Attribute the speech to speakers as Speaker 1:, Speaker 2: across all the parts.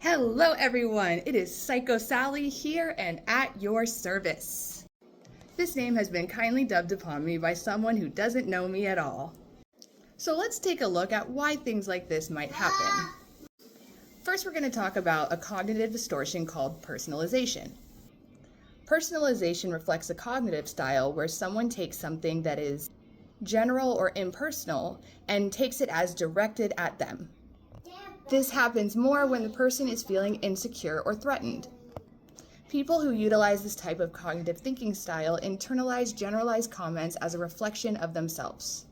Speaker 1: Hello everyone, it is Psycho Sally here and at your service. This name has been kindly dubbed upon me by someone who doesn't know me at all. So let's take a look at why things like this might happen. First, we're going to talk about a cognitive distortion called personalization. Personalization reflects a cognitive style where someone takes something that is general or impersonal and takes it as directed at them. This happens more when the person is feeling insecure or threatened. People who utilize this type of cognitive thinking style internalize generalized comments as a reflection of themselves.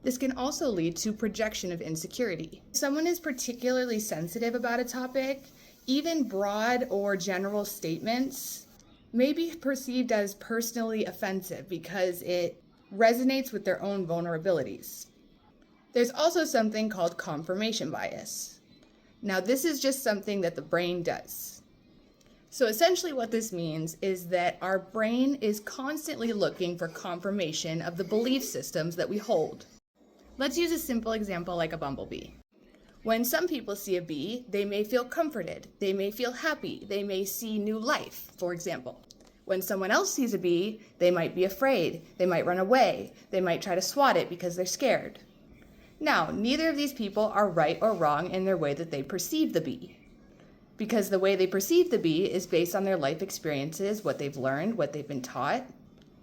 Speaker 1: This can also lead to projection of insecurity. If someone is particularly sensitive about a topic, even broad or general statements may be perceived as personally offensive because it resonates with their own vulnerabilities. There's also something called confirmation bias. Now, this is just something that the brain does. So essentially what this means is that our brain is constantly looking for confirmation of the belief systems that we hold. Let's use a simple example like a bumblebee. When some people see a bee, they may feel comforted, they may feel happy, they may see new life, for example. When someone else sees a bee, they might be afraid, they might run away, they might try to swat it because they're scared. Now, neither of these people are right or wrong in their way that they perceive the bee, because the way they perceive the bee is based on their life experiences, what they've learned, what they've been taught,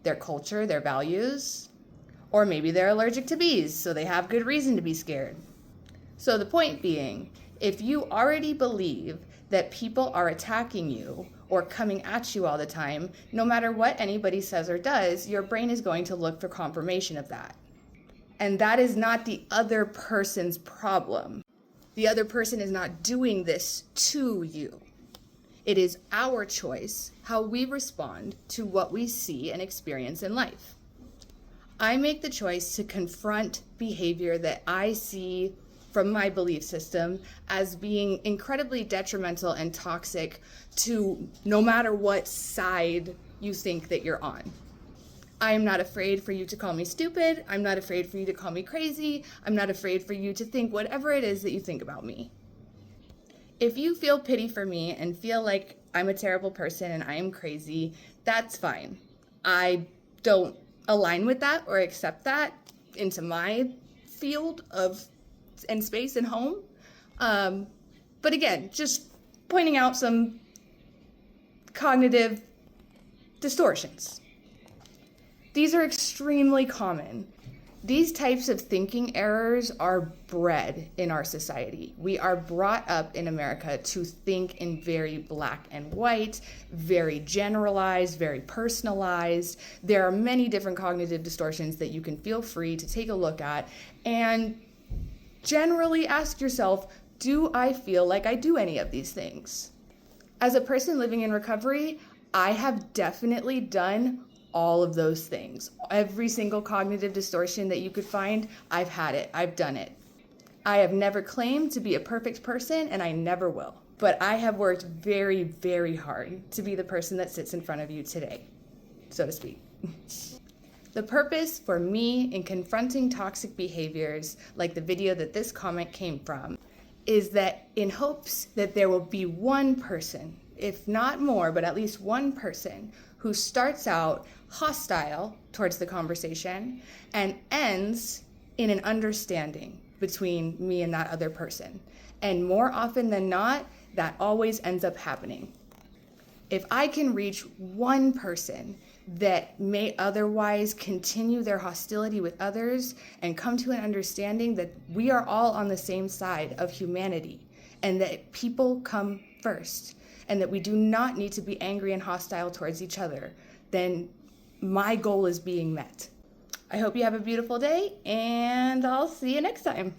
Speaker 1: their culture, their values, or maybe they're allergic to bees, so they have good reason to be scared. So the point being, if you already believe that people are attacking you or coming at you all the time, no matter what anybody says or does, your brain is going to look for confirmation of that. And that is not the other person's problem. The other person is not doing this to you. It is our choice how we respond to what we see and experience in life. I make the choice to confront behavior that I see from my belief system as being incredibly detrimental and toxic to no matter what side you think that you're on. I am not afraid for you to call me stupid. I'm not afraid for you to call me crazy. I'm not afraid for you to think whatever it is that you think about me. If you feel pity for me and feel like I'm a terrible person and I am crazy, that's fine. I don't align with that or accept that into my field of and space and home. But again, just pointing out some cognitive distortions. These are extremely common. These types of thinking errors are bred in our society. We are brought up in America to think in very black and white, very generalized, very personalized. There are many different cognitive distortions that you can feel free to take a look at and generally ask yourself, do I feel like I do any of these things? As a person living in recovery, I have definitely done all of those things. Every single cognitive distortion that you could find, I've had it, I've done it. I have never claimed to be a perfect person, and I never will. But I have worked very, very hard to be the person that sits in front of you today, so to speak. The purpose for me in confronting toxic behaviors, like the video that this comment came from, is that in hopes that there will be one person, if not more, but at least one person who starts out hostile towards the conversation and ends in an understanding between me and that other person. And more often than not, that always ends up happening. If I can reach one person that may otherwise continue their hostility with others and come to an understanding that we are all on the same side of humanity and that people come first and that we do not need to be angry and hostile towards each other, then my goal is being met. I hope you have a beautiful day, and I'll see you next time.